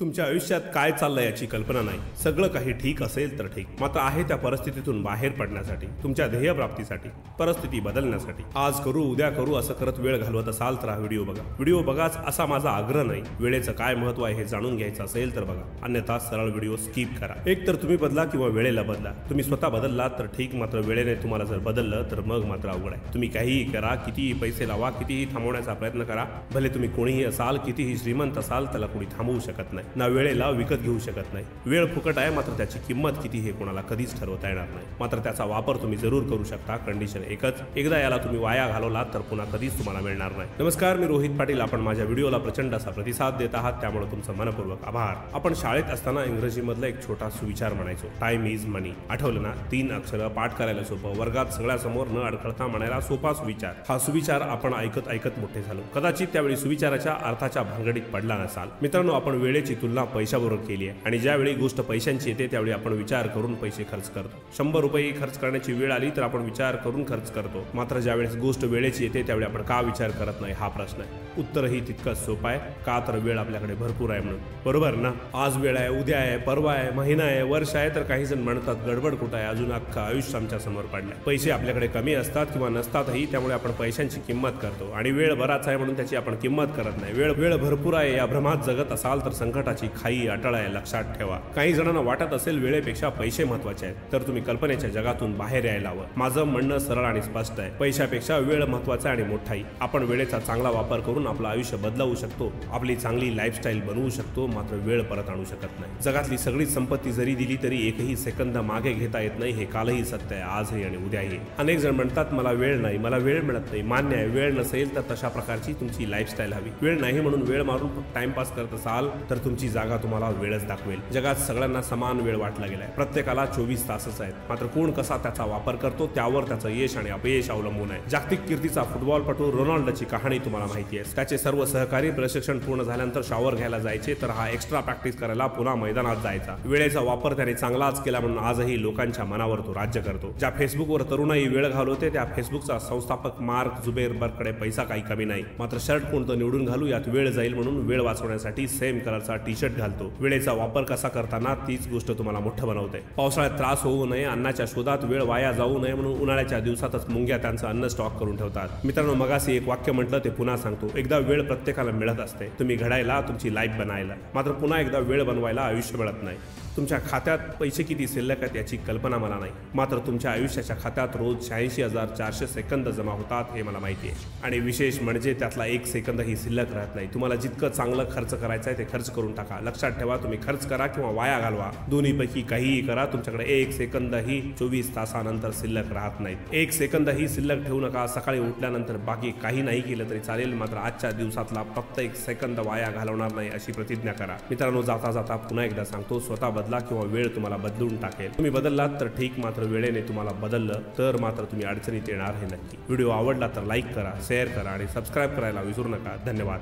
तुमच्या आयुष्यात काय चाललंय याची कल्पना नाही। सगळं काही ठीक असेल तर ठीक, मात्र आहे त्या परिस्थितीतून बाहेर पडण्यासाठी, तुमच्या ध्येय प्राप्तीसाठी, परिस्थिती बदलण्यासाठी आज करू उद्या करू असं करत वेळ घालवत असाल तर हा व्हिडिओ बघा। व्हिडिओ बघाच असा माझा आग्रह नाही, वेळेचं काय महत्त्व आहे हे जाणून घ्यायचं असेल तर बघा, अन्यथा सरळ व्हिडिओ स्किप करा। एक तर तुम्ही बदला किंवा वेळेला बदला। तुम्ही स्वतः बदललात तर ठीक, मात्र वेळेने तुम्हाला जर बदललं तर मग मात्र अवघड आहे। तुम्ही काहीही करा, कितीही पैसे लावा, कितीही थांबवण्याचा प्रयत्न करा, भले तुम्ही कोणीही असाल, कितीही श्रीमंत असाल, त्याला कोणी थांबवू शकत नाही ना वेळेला विकत घेऊ शकत नाही। वेळ फुकट आहे, मात्र त्याची किंमत किती हे कोणाला कधीच ठरवता येणार नाही। मात्र त्याचा वापर तुम्ही जरूर करू शकता। कंडिशन एकच, एकदा याला तुम्ही वाया घालवलात तर पुन्हा कधीच तुम्हाला मिळणार नाही। नमस्कार, मी रोहित पाटील। आपण माझ्या व्हिडिओला प्रचंड असा प्रतिसाद देत आहात, त्यामुळे तुमचं मनपूर्वक आभार। आपण शाळेत असताना इंग्रजीमधला एक छोटा सुविचार म्हणायचो, टाइम इज मनी। आठवलं ना? 3 अक्षरं, पाठ करायला सोपं, वर्गात सगळ्यासमोर न अडखळता म्हणायला सोपा सुविचार। हा सुविचार आपण ऐकत ऐकत मोठे झालो। कदाचित त्यावेळी सुविचाराच्या अर्थाच्या भानगडीत पडला नसाल। मित्रांनो, आपण वेळेची तुलना पैशाबरोबर केली आहे, आणि ज्यावेळी गोष्ट पैशांची येते त्यावेळी आपण विचार करून पैसे खर्च करतो। 100 रुपये खर्च करण्याची वेळ आली तर आपण विचार करून खर्च करतो, मात्र ज्यावेळेस गोष्ट वेळेची येते त्यावेळी आपण का विचार करत नाही हा प्रश्न आहे। उत्तरही तितकंच सोपं आहे, का तर वेळ आपल्याकडे भरपूर आहे म्हणून, बरोबर ना? आज वेळ आहे, उद्या आहे, परवा आहे, महिना आहे, वर्ष आहे, तर काही जण म्हणतात गडबड कुठं आहे, अजून अख्खं आयुष्य आमच्या समोर पडलंय। पैसे आपल्याकडे कमी असतात किंवा नसतातही, त्यामुळे आपण पैशांची किंमत करतो, आणि वेळ बराच आहे म्हणून त्याची आपण किंमत करत नाही। वेळ भरपूर आहे या भ्रमात जगत असाल तर संकटाची खाई अटळ आहे, लक्षात ठेवा। काही जणांना वाटत असेल वेळेपेक्षा पैसे महत्त्वाचे आहेत, तर तुम्ही कल्पनेच्या जगातून बाहेर यायला हवं। माझं म्हणणं सरळ आणि स्पष्ट आहे, पैशापेक्षा वेळ महत्त्वाचा आणि मोठाही। आपण वेळेचा चांगला वापर करून आपलं आयुष्य बदलवू शकतो, आपली चांगली लाईफस्टाईल बनवू शकतो, मात्र वेळ परत आणू शकत नाही। जगातली सगळी संपत्ती जरी दिली तरी एकही सेकंद मागे घेता येत नाही, हे कालही सत्य आहे, आजही आणि उद्याही। अनेक जण म्हणतात मला वेळ नाही, मला वेळ मिळत नाही। मान्य आहे, वेळ नसेल तर तशा प्रकारची तुमची लाईफस्टाईल हवी। वेळ नाही म्हणून वेळ मारून फक्त टाइमपास करत असाल तर तुमची जागा तुम्हाला वेळच दाखवेल। जगात सगळ्यांना समान वेळ वाटला गेलाय, प्रत्येकाला 24 तासच आहेत, मात्र कोण कसा त्याचा वापर करतो त्यावर त्याचं यश आणि अपयश अवलंबून आहे। जागतिक कीर्तीचा फुटबॉलपटू रोनाल्डोची कहाणी तुम्हाला माहिती आहे। त्याचे सर्व सहकारी प्रशिक्षण पूर्ण झाल्यानंतर शॉवर घ्यायला जायचे, तर हा एक्स्ट्रा प्रॅक्टिस करायला पुन्हा मैदानात जायचा। वेळेचा वापर त्याने चांगलाच केला म्हणून आजही लोकांच्या मनावर तो राज्य करतो। ज्या फेसबुकवर तरुणाई वेळ घालवते त्या फेसबुकचा संस्थापक मार्क झुकरबर्गकडे पैसा काही कमी नाही, मात्र शर्ट कोणतं निवडून घालू यात वेळ जाईल म्हणून वेळ वाचवण्यासाठी सेम कलरचा टी शर्ट घालतो। वेळेचा वापर कसा करताना तीच गोष्ट तुम्हाला मोठं बनवते। पावसाळ्यात त्रास होऊ नये, अन्नाच्या शोधात वेळ वाया जाऊ नये म्हणून उन्हाळ्याच्या दिवसातच मुंग्या त्यांचं अन्न स्टॉक करून ठेवतात। मित्रांनो, मगाशी एक वाक्य म्हटलं ते पुन्हा सांगतो, एकदा वेळ प्रत्येकाला मिळत असते, तुम्ही घडायला, तुमची लाईफ बनायला, मात्र पुन्हा एकदा वेळ बनवायला आयुष्य मिळत नाही। तुमच्या खात्यात पैसे किती शिल्लक आहेत याची कल्पना मला नाही, मात्र तुमच्या आयुष्याच्या खात्यात रोज 86,400 सेकंद जमा होतात हे मला माहिती आहे, आणि विशेष म्हणजे त्यातला 1 सेकंदही शिल्लक राहत नाही। तुम्हाला जितकं चांगलं खर्च करायचं आहे ते खर्च करून टाका। लक्षात ठेवा, तुम्ही खर्च करा किंवा वाया घालवा, दोन्हीपैकी काहीही करा, तुमच्याकडे 1 सेकंदही 24 तासानंतर शिल्लक राहत नाहीत। 1 सेकंदही शिल्लक ठेवू नका। सकाळी उठल्यानंतर बाकी काही नाही केलं तरी चालेल, मात्र आजच्या दिवसातला फक्त 1 सेकंद वाया घालवणार नाही अशी प्रतिज्ञा करा। मित्रांनो, जाता जाता पुन्हा एकदा सांगतो, स्वतः बदला किंवा वेळ तुम्हाला बदलून टाकेल। तुम्ही बदललात तर ठीक, मात्र वेळेने तुम्हाला बदललं तर मात्र तुम्ही अडचणीत येणार हे नक्की। व्हिडिओ आवडला तर लाईक करा, शेअर करा आणि सबस्क्राईब करायला विसरू नका। धन्यवाद।